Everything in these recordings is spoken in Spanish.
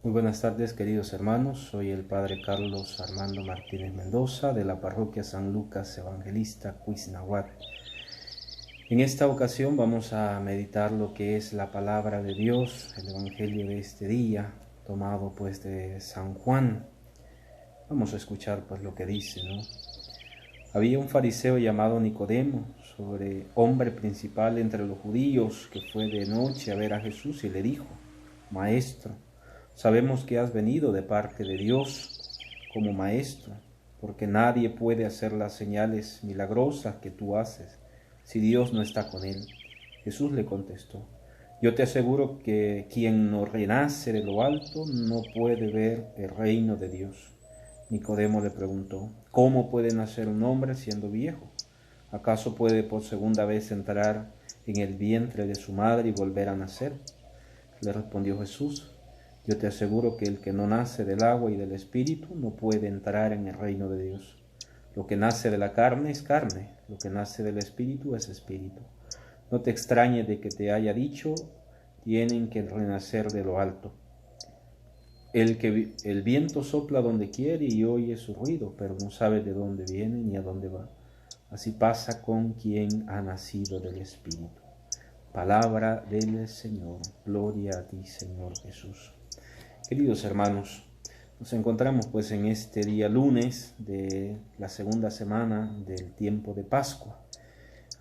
Muy buenas tardes, queridos hermanos. Soy el Padre Carlos Armando Martínez Mendoza de la Parroquia San Lucas Evangelista Cuisnahuat. En esta ocasión vamos a meditar lo que es la palabra de Dios, el Evangelio de este día, tomado pues de San Juan. Vamos a escuchar pues lo que dice, ¿no? Había un fariseo llamado Nicodemo, hombre principal entre los judíos, que fue de noche a ver a Jesús y le dijo: Maestro, sabemos que has venido de parte de Dios como maestro, porque nadie puede hacer las señales milagrosas que tú haces si Dios no está con él. Jesús le contestó: Yo te aseguro que quien no renace de lo alto no puede ver el reino de Dios. Nicodemo le preguntó: ¿Cómo puede nacer un hombre siendo viejo? ¿Acaso puede por segunda vez entrar en el vientre de su madre y volver a nacer? Le respondió Jesús: Yo te aseguro que el que no nace del agua y del Espíritu no puede entrar en el reino de Dios. Lo que nace de la carne es carne, lo que nace del Espíritu es Espíritu. No te extrañes de que te haya dicho: tienen que renacer de lo alto. El viento sopla donde quiere y oye su ruido, pero no sabe de dónde viene ni a dónde va. Así pasa con quien ha nacido del Espíritu. Palabra del Señor. Gloria a ti, Señor Jesús. Queridos hermanos, nos encontramos pues en este día lunes de la segunda semana del tiempo de Pascua.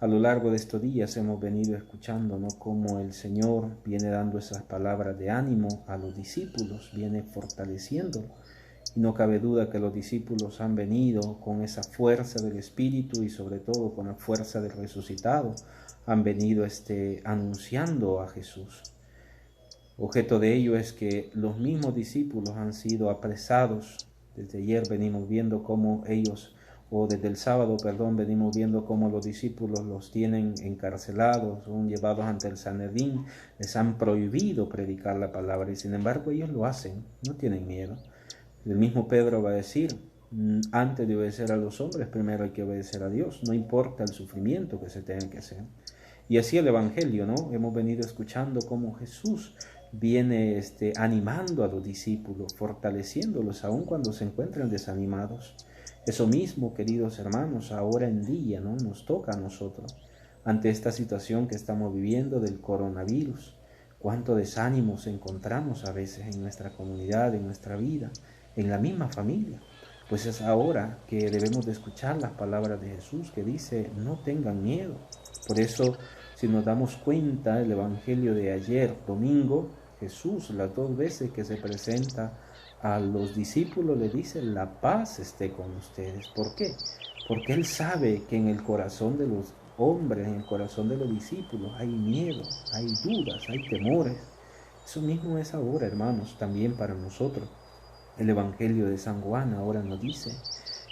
A lo largo de estos días hemos venido escuchando, ¿no?, cómo el Señor viene dando esas palabras de ánimo a los discípulos, viene fortaleciéndolos. Y no cabe duda que los discípulos han venido con esa fuerza del Espíritu y sobre todo con la fuerza del resucitado, han venido anunciando a Jesús. Objeto de ello es que los mismos discípulos han sido apresados. Desde ayer venimos viendo cómo desde el sábado, venimos viendo cómo los discípulos los tienen encarcelados, son llevados ante el Sanedrín, les han prohibido predicar la palabra y sin embargo ellos lo hacen, no tienen miedo. El mismo Pedro va a decir: antes de obedecer a los hombres, primero hay que obedecer a Dios, no importa el sufrimiento que se tenga que hacer. Y así el Evangelio, ¿no? Hemos venido escuchando cómo Jesús viene animando a los discípulos, fortaleciéndolos aun cuando se encuentran desanimados. Eso mismo, queridos hermanos, ahora en día, ¿no?, nos toca a nosotros ante esta situación que estamos viviendo del coronavirus. Cuánto desánimo encontramos a veces en nuestra comunidad, en nuestra vida, en la misma familia. Pues es ahora que debemos de escuchar las palabras de Jesús que dice: no tengan miedo. Por eso, si nos damos cuenta, el Evangelio de ayer, domingo, Jesús, las dos veces que se presenta a los discípulos, le dice: la paz esté con ustedes. ¿Por qué? Porque Él sabe que en el corazón de los hombres, en el corazón de los discípulos, hay miedo, hay dudas, hay temores. Eso mismo es ahora, hermanos, también para nosotros. El Evangelio de San Juan ahora nos dice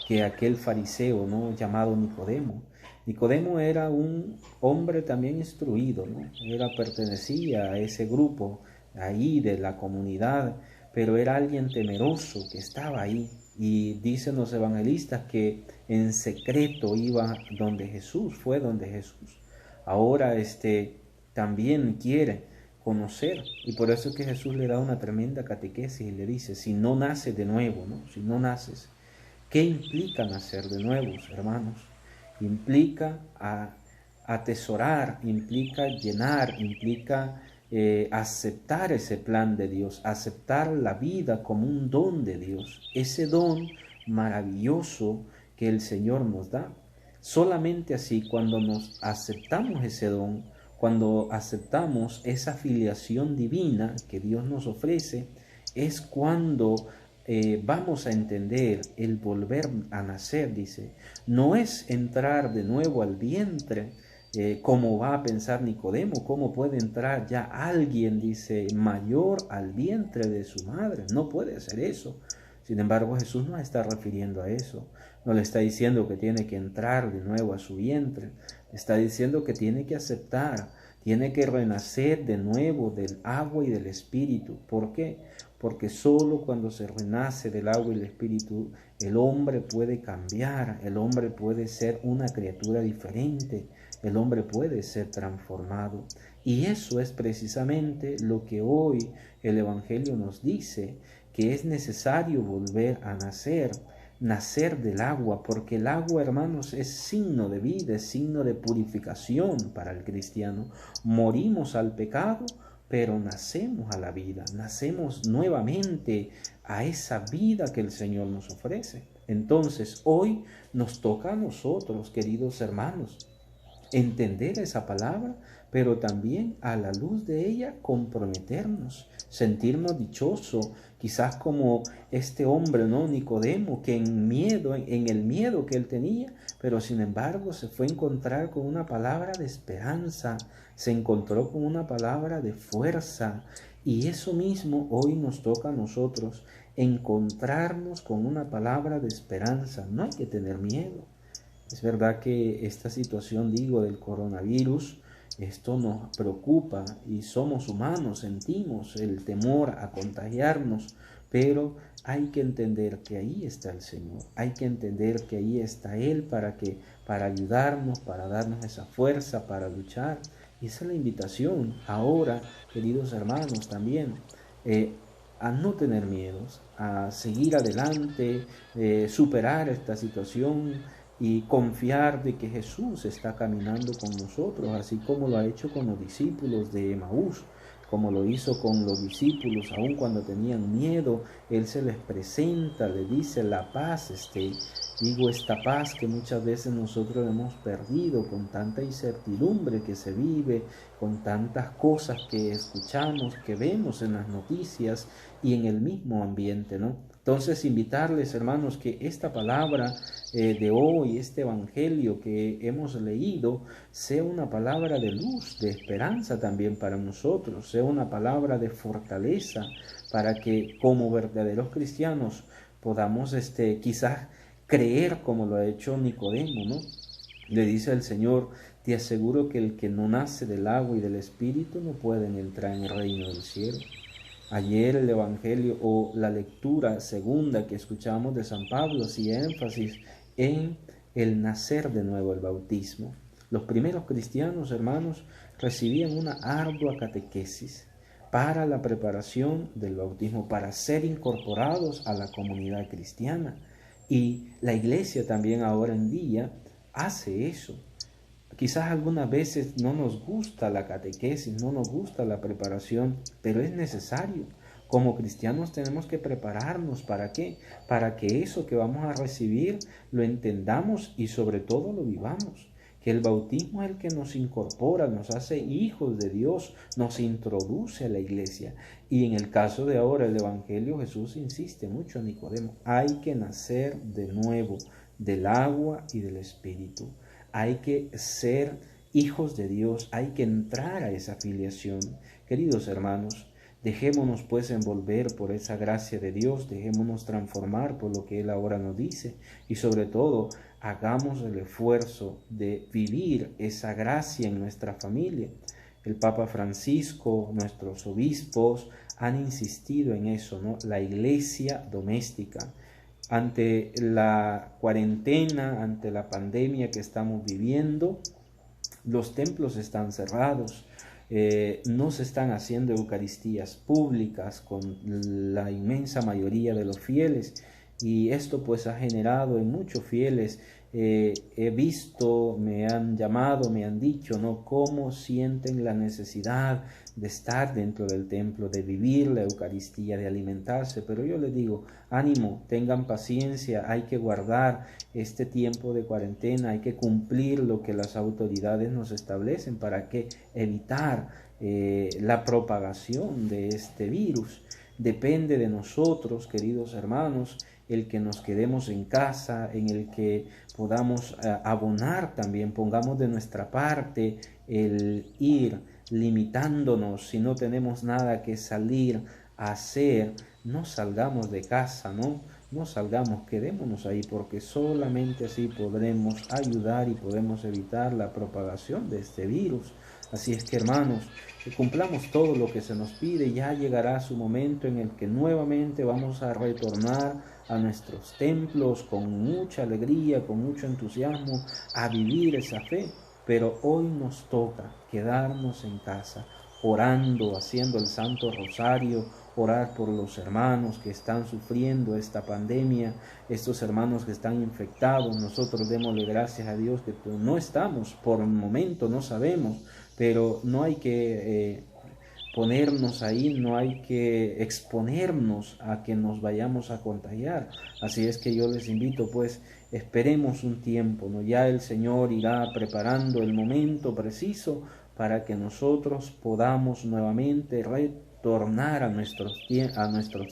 que aquel fariseo, ¿no?, llamado Nicodemo era un hombre también instruido, ¿no? Pertenecía a ese grupo ahí de la comunidad, pero era alguien temeroso que estaba ahí. Y dicen los evangelistas que en secreto iba fue donde Jesús. Ahora también quiere conocer, y por eso es que Jesús le da una tremenda catequesis y le dice: si no naces de nuevo, ¿no?, si no naces. ¿Qué implica nacer de nuevo, hermanos? Implica atesorar, implica llenar, implica aceptar ese plan de Dios, aceptar la vida como un don de Dios, ese don maravilloso que el Señor nos da. Solamente así, cuando nos aceptamos ese don, cuando aceptamos esa filiación divina que Dios nos ofrece, es cuando vamos a entender el volver a nacer. Dice, no es entrar de nuevo al vientre, como va a pensar Nicodemo. ¿Cómo puede entrar ya alguien, dice, mayor al vientre de su madre? No puede ser eso. Sin embargo, Jesús no está refiriendo a eso. No le está diciendo que tiene que entrar de nuevo a su vientre. Le está diciendo que tiene que aceptar, tiene que renacer de nuevo del agua y del Espíritu. ¿Por qué? Porque solo cuando se renace del agua y del Espíritu, el hombre puede cambiar, el hombre puede ser una criatura diferente, el hombre puede ser transformado. Y eso es precisamente lo que hoy el Evangelio nos dice, que es necesario volver a nacer, nacer del agua, porque el agua, hermanos, es signo de vida, es signo de purificación para el cristiano. Morimos al pecado, pero nacemos a la vida, nacemos nuevamente a esa vida que el Señor nos ofrece. Entonces, hoy nos toca a nosotros, queridos hermanos, entender esa palabra, pero también a la luz de ella comprometernos, sentirnos dichosos, quizás como este hombre, ¿no? Nicodemo, que en el miedo que él tenía, pero sin embargo se fue a encontrar con una palabra de esperanza, se encontró con una palabra de fuerza, y eso mismo hoy nos toca a nosotros, encontrarnos con una palabra de esperanza. No hay que tener miedo. Es verdad que esta situación, digo, del coronavirus, esto nos preocupa y somos humanos, sentimos el temor a contagiarnos, pero hay que entender que ahí está el Señor, hay que entender que ahí está Él para ayudarnos, para darnos esa fuerza, para luchar. Y esa es la invitación ahora, queridos hermanos, también. A no tener miedos, a seguir adelante, superar esta situación y confiar de que Jesús está caminando con nosotros, así como lo ha hecho con los discípulos de Emaús, como lo hizo con los discípulos, aun cuando tenían miedo, Él se les presenta, le dice la paz, esta paz que muchas veces nosotros hemos perdido con tanta incertidumbre que se vive, con tantas cosas que escuchamos, que vemos en las noticias y en el mismo ambiente, ¿no? Entonces, invitarles, hermanos, que esta palabra de hoy, este evangelio que hemos leído, sea una palabra de luz, de esperanza también para nosotros, sea una palabra de fortaleza para que como verdaderos cristianos podamos quizás creer como lo ha hecho Nicodemo, ¿no? Le dice al Señor: te aseguro que el que no nace del agua y del Espíritu no puede entrar en el reino del cielo. Ayer el Evangelio o la lectura segunda que escuchamos de San Pablo hacía énfasis en el nacer de nuevo, el bautismo. Los primeros cristianos, hermanos, recibían una ardua catequesis para la preparación del bautismo, para ser incorporados a la comunidad cristiana. Y la Iglesia también ahora en día hace eso. Quizás algunas veces no nos gusta la catequesis, no nos gusta la preparación, pero es necesario. Como cristianos tenemos que prepararnos. ¿Para qué? Para que eso que vamos a recibir lo entendamos y sobre todo lo vivamos. Que el bautismo es el que nos incorpora, nos hace hijos de Dios, nos introduce a la iglesia. Y en el caso de ahora, el Evangelio, Jesús insiste mucho a Nicodemo: hay que nacer de nuevo del agua y del Espíritu. Hay que ser hijos de Dios, hay que entrar a esa filiación. Queridos hermanos, dejémonos pues envolver por esa gracia de Dios, dejémonos transformar por lo que Él ahora nos dice y sobre todo hagamos el esfuerzo de vivir esa gracia en nuestra familia. El Papa Francisco, nuestros obispos han insistido en eso, ¿no? La iglesia doméstica. Ante la cuarentena, ante la pandemia que estamos viviendo, los templos están cerrados, no se están haciendo eucaristías públicas con la inmensa mayoría de los fieles, y esto pues ha generado en muchos fieles, he visto, me han llamado, me han dicho, ¿no?, cómo sienten la necesidad de estar dentro del templo, de vivir la Eucaristía, de alimentarse. Pero yo les digo: ánimo, tengan paciencia, hay que guardar este tiempo de cuarentena, hay que cumplir lo que las autoridades nos establecen para que evitar la propagación de este virus. Depende de nosotros, queridos hermanos, el que nos quedemos en casa, en el que podamos abonar también, pongamos de nuestra parte el ir limitándonos. Si no tenemos nada que salir a hacer, no salgamos de casa, no salgamos, quedémonos ahí, porque solamente así podremos ayudar y podemos evitar la propagación de este virus. Así es que, hermanos, que cumplamos todo lo que se nos pide. Ya llegará su momento en el que nuevamente vamos a retornar a nuestros templos con mucha alegría, con mucho entusiasmo, a vivir esa fe. pero hoy nos toca quedarnos en casa, orando, haciendo el Santo Rosario, orar por los hermanos que están sufriendo esta pandemia, estos hermanos que están infectados. Nosotros démosle gracias a Dios que no estamos, por el momento no sabemos, pero no hay que ponernos ahí, no hay que exponernos a que nos vayamos a contagiar. Así es que yo les invito, pues, esperemos un tiempo, ¿no? Ya el Señor irá preparando el momento preciso para que nosotros podamos nuevamente retornar a nuestros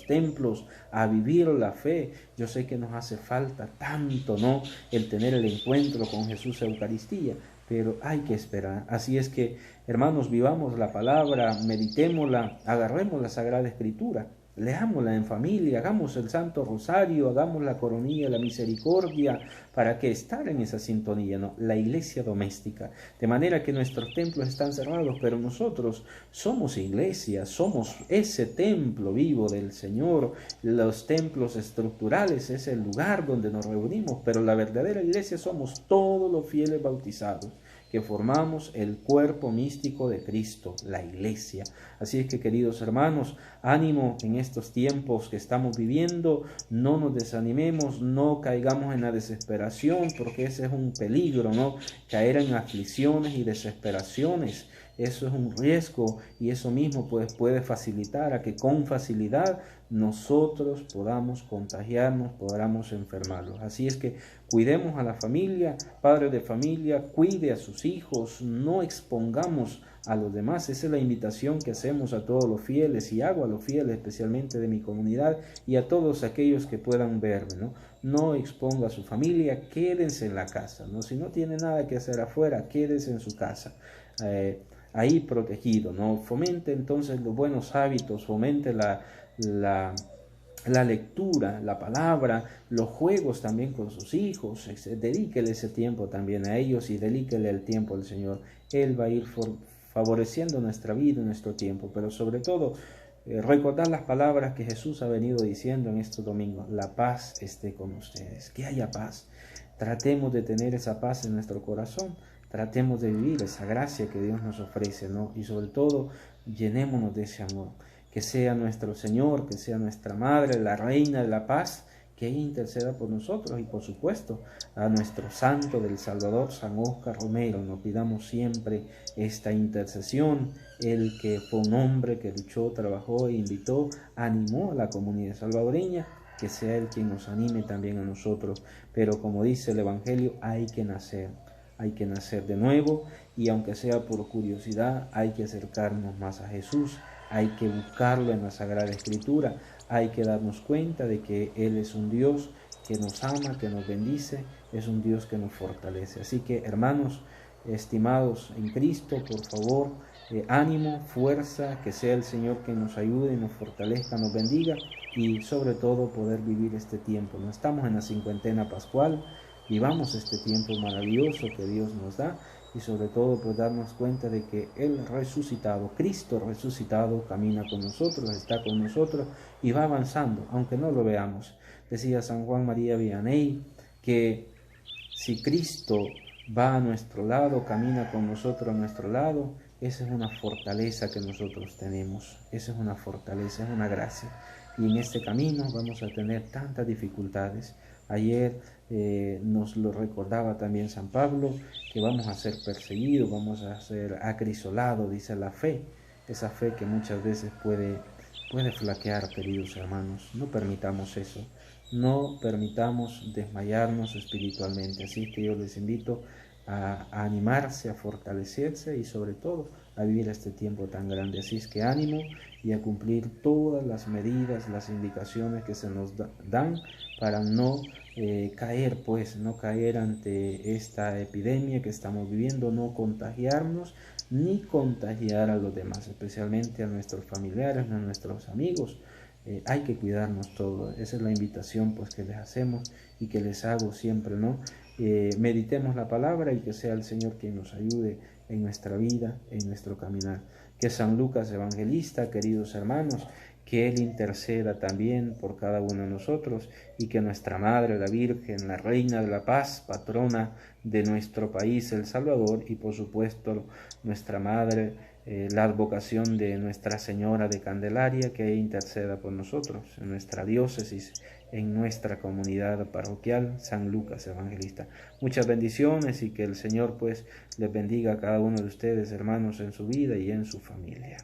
templos, a vivir la fe. Yo sé que nos hace falta tanto, ¿no?, el tener el encuentro con Jesús Eucaristía, pero hay que esperar. Así es que, hermanos, vivamos la palabra, meditémosla, agarremos la Sagrada Escritura, leámosla en familia, hagamos el Santo Rosario, hagamos la coronilla, la misericordia, para que estar en esa sintonía, ¿no? La iglesia doméstica, de manera que nuestros templos están cerrados, pero nosotros somos iglesia, somos ese templo vivo del Señor. Los templos estructurales es el lugar donde nos reunimos, pero la verdadera iglesia somos todos los fieles bautizados, que formamos el cuerpo místico de Cristo, la iglesia. Así es que, queridos hermanos, ánimo en estos tiempos que estamos viviendo, no nos desanimemos, no caigamos en la desesperación, porque ese es un peligro, ¿no? Caer en aflicciones y desesperaciones. Eso es un riesgo, y eso mismo pues puede facilitar a que con facilidad nosotros podamos contagiarnos, podamos enfermarlos. Así es que cuidemos a la familia, padre de familia, cuide a sus hijos, no expongamos a los demás. Esa es la invitación que hacemos a todos los fieles, y hago a los fieles especialmente de mi comunidad y a todos aquellos que puedan verme, ¿no? No exponga a su familia, quédense en la casa, ¿no? Si no tiene nada que hacer afuera, quédese en su casa. Ahí protegido, ¿no? Fomente entonces los buenos hábitos, fomente la lectura, la palabra, los juegos también con sus hijos. Dedíquele ese tiempo también a ellos, y dedíquele el tiempo al Señor. Él va a ir favoreciendo nuestra vida, nuestro tiempo, pero sobre todo recordar las palabras que Jesús ha venido diciendo en estos domingos: la paz esté con ustedes, que haya paz. Tratemos de tener esa paz en nuestro corazón, tratemos de vivir esa gracia que Dios nos ofrece, ¿no? Y sobre todo, llenémonos de ese amor. Que sea nuestro Señor, que sea nuestra Madre, la Reina de la Paz, que ella interceda por nosotros, y por supuesto a nuestro Santo del Salvador, San Óscar Romero. Nos pidamos siempre esta intercesión. Él, que fue un hombre que luchó, trabajó e invitó, animó a la comunidad salvadoreña, que sea Él quien nos anime también a nosotros. Pero como dice el Evangelio, hay que nacer de nuevo, y aunque sea por curiosidad, hay que acercarnos más a Jesús, hay que buscarlo en la Sagrada Escritura, hay que darnos cuenta de que Él es un Dios que nos ama, que nos bendice, es un Dios que nos fortalece. Así que, hermanos, estimados en Cristo, por favor, ánimo, fuerza, que sea el Señor quien nos ayude, nos fortalezca, nos bendiga, y sobre todo poder vivir este tiempo. No estamos en la cincuentena pascual, vivamos este tiempo maravilloso que Dios nos da, y sobre todo pues darnos cuenta de que el resucitado, Cristo resucitado, camina con nosotros, está con nosotros y va avanzando, aunque no lo veamos. Decía San Juan María Vianney que si Cristo va a nuestro lado, camina con nosotros a nuestro lado, esa es una fortaleza que nosotros tenemos, esa es una fortaleza, es una gracia. Y en este camino vamos a tener tantas dificultades. Ayer nos lo recordaba también San Pablo, que vamos a ser perseguidos, vamos a ser acrisolados, dice la fe, esa fe que muchas veces puede flaquear, queridos hermanos. No permitamos eso, no permitamos desmayarnos espiritualmente. Así que yo les invito a animarse, a fortalecerse, y sobre todo a vivir este tiempo tan grande. Así es que ánimo, y a cumplir todas las medidas, las indicaciones que se nos dan para no caer, pues, no caer ante esta epidemia que estamos viviendo, no contagiarnos ni contagiar a los demás, especialmente a nuestros familiares, a nuestros amigos. Hay que cuidarnos todos. Esa es la invitación pues que les hacemos y que les hago siempre, ¿no? Meditemos la palabra, y que sea el Señor quien nos ayude en nuestra vida, en nuestro caminar. Que San Lucas Evangelista, queridos hermanos, que Él interceda también por cada uno de nosotros y que nuestra Madre, la Virgen, la Reina de la Paz, patrona de nuestro país, El Salvador, y por supuesto nuestra Madre, la advocación de Nuestra Señora de Candelaria, que interceda por nosotros en nuestra diócesis, en nuestra comunidad parroquial, San Lucas Evangelista. Muchas bendiciones y que el Señor pues les bendiga a cada uno de ustedes, hermanos, en su vida y en su familia.